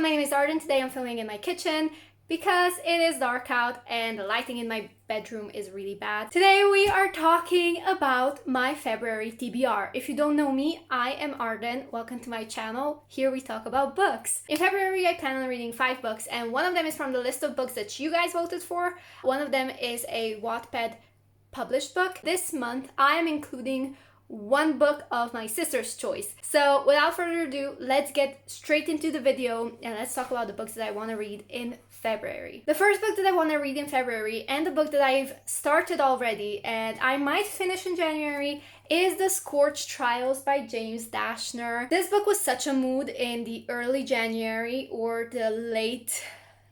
everyone, my name is Arden. Today I'm filming in my kitchen because it is dark out and the lighting in my bedroom is really bad. Today we are talking about my February TBR. If you don't know me, I am Arden. Welcome to my channel. Here we talk about books. In February I plan on reading 5 books, and one of them is from the list of books that you guys voted for. One of them is a Wattpad published book. This month I am including one book of my sister's choice. So without further ado, let's get straight into the video and let's talk about the books that I want to read in February. The first book that I want to read in February, and the book that I've started already and I might finish in January, is The Scorch Trials by James Dashner. This book was such a mood in the early January or the late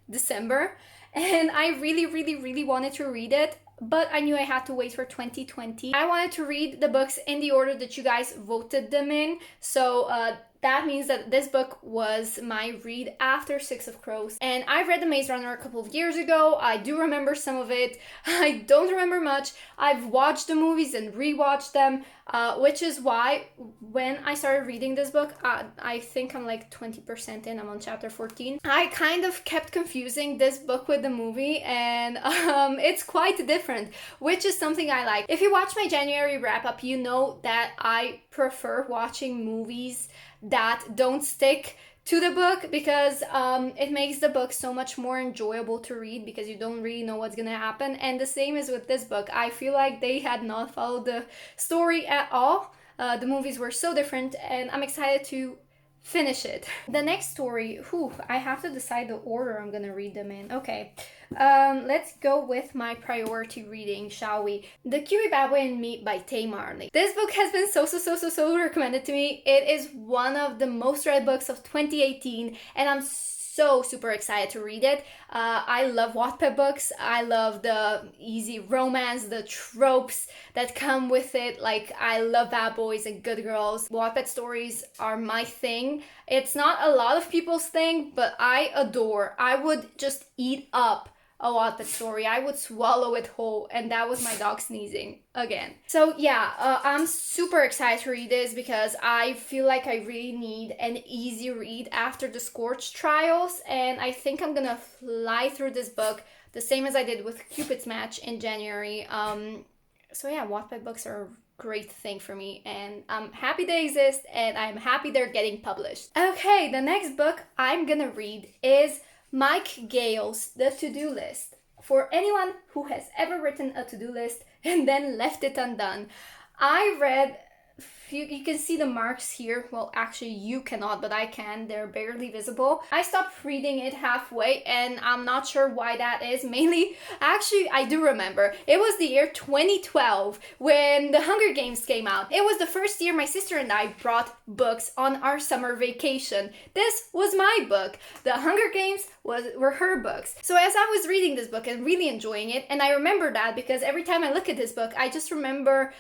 December, and I really wanted to read it, but I knew I had to wait for 2020. I wanted to read the books in the order that you guys voted them in, so that means that this book was my read after Six of Crows. And I read The Maze Runner a couple of years ago. I do remember some of it. I don't remember much. I've watched the movies and rewatched them, which is why when I started reading this book, I think I'm like 20% in. I'm on chapter 14. I kind of kept confusing this book with the movie, and it's quite different, which is something I like. If you watch my January wrap-up, you know that I prefer watching movies that don't stick to the book because it makes the book so much more enjoyable to read because you don't really know what's gonna happen. And the same is with this book. I feel like they had not followed the story at all. The movies were so different, and I'm excited to finish it. The next story, I have to decide the order I'm gonna read them in. Okay, let's go with my priority reading, shall we? The Kiwi Baboy and Me by Tay Marley. This book has been so recommended to me. It is one of the most read books of 2018, and I'm so super excited to read it. I love Wattpad books. I love the easy romance, the tropes that come with it. Like, I love bad boys and good girls. Wattpad stories are my thing. It's not a lot of people's thing, but I would just eat up a Wattpad story. I would swallow it whole, and that was my dog sneezing again. So yeah, I'm super excited to read this because I feel like I really need an easy read after the Scorch Trials, and I think I'm gonna fly through this book the same as I did with Cupid's Match in January. So yeah, Wattpad books are a great thing for me, and I'm happy they exist, and I'm happy they're getting published. Okay, the next book I'm gonna read is Mike Gale's The To-Do List. For anyone who has ever written a to-do list and then left it undone. I read, you can see the marks here. Well, actually you cannot, but I can. They're barely visible. I stopped reading it halfway, and I'm not sure why that is. Mainly, actually, I do remember. It was the year 2012 when the Hunger Games came out. It was the first year my sister and I brought books on our summer vacation. This was my book. The Hunger Games were her books. So as I was reading this book and really enjoying it, and I remember that because every time I look at this book, I just remember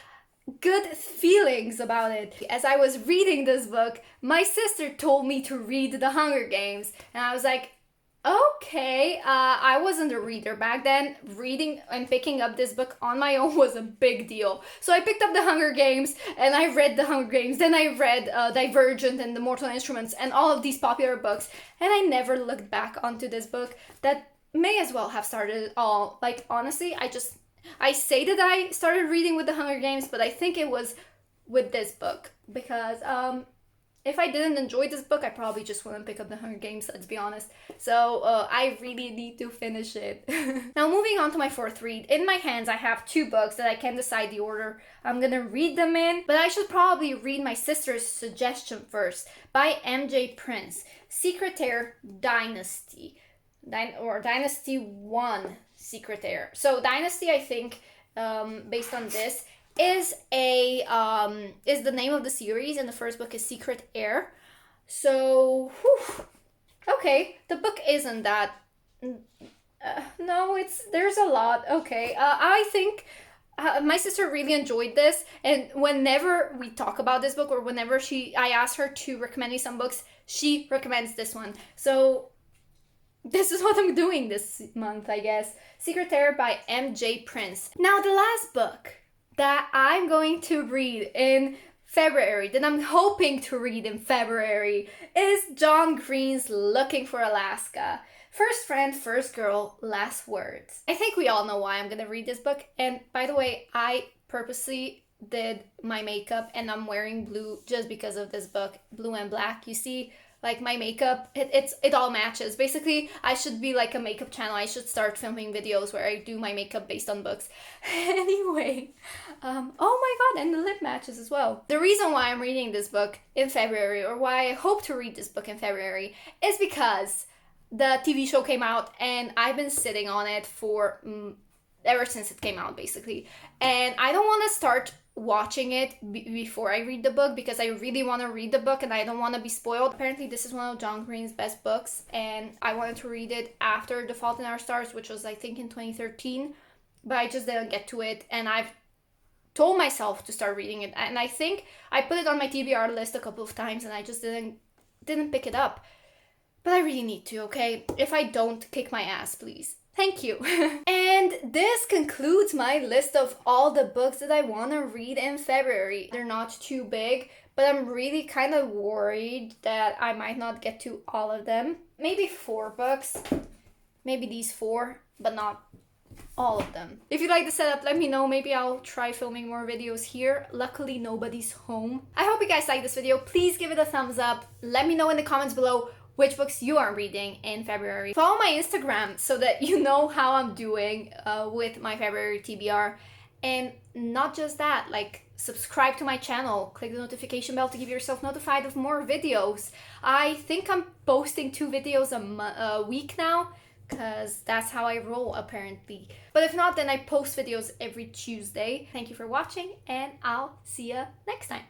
good feelings about it. As I was reading this book, my sister told me to read The Hunger Games, and I was like, okay. I wasn't a reader back then. Reading and picking up this book on my own was a big deal. So I picked up The Hunger Games and I read The Hunger Games. Then I read Divergent and The Mortal Instruments and all of these popular books, and I never looked back onto this book that may as well have started it all. Like, honestly, I say that I started reading with The Hunger Games, but I think it was with this book because if I didn't enjoy this book, I probably just wouldn't pick up The Hunger Games, let's be honest. So I really need to finish it. Now, moving on to my fourth read. In my hands, I have 2 books that I can't decide the order I'm gonna read them in, but I should probably read my sister's suggestion first by MJ Prince. Secretaire Dynasty. Dynasty 1 Secretaire. So Dynasty, I think, based on this, is the name of the series, and the first book is Secret Heir. So, okay, the book isn't that. No, there's a lot. Okay, I think my sister really enjoyed this, and whenever we talk about this book or whenever I ask her to recommend me some books, she recommends this one. So this is what I'm doing this month, I guess. Secretaire by MJ Prince. Now, the last book that I'm going to read in February that I'm hoping to read in February is John Green's Looking for Alaska. First friend, first girl, last words. I think we all know why I'm gonna read this book. And by the way, I purposely did my makeup and I'm wearing blue just because of this book, blue and black. You see, like my makeup, it all matches. Basically, I should be like a makeup channel. I should start filming videos where I do my makeup based on books. Anyway, oh my god, and the lip matches as well. The reason why I'm reading this book in February, or why I hope to read this book in February, is because the TV show came out and I've been sitting on it for ever since it came out, basically. And I don't want to start watching it before I read the book because I really want to read the book and I don't want to be spoiled. Apparently this is one of John Green's best books and I wanted to read it after The Fault in Our Stars, which was I think in 2013, but I just didn't get to it, and I've told myself to start reading it, and I think I put it on my TBR list a couple of times and I just didn't pick it up. But I really need to, okay? If I don't, kick my ass, please. Thank you. And this concludes my list of all the books that I want to read in February. They're not too big, but I'm really kind of worried that I might not get to all of them. Maybe 4 books. Maybe these 4, but not all of them. If you like the setup, let me know. Maybe I'll try filming more videos here. Luckily, nobody's home. I hope you guys like this video. Please give it a thumbs up. Let me know in the comments below which books you are reading in February. Follow my Instagram so that you know how I'm doing with my February TBR. And not just that, like, subscribe to my channel, click the notification bell to give yourself notified of more videos. I think I'm posting 2 videos a week now, because that's how I roll apparently. But if not, then I post videos every Tuesday. Thank you for watching, and I'll see you next time.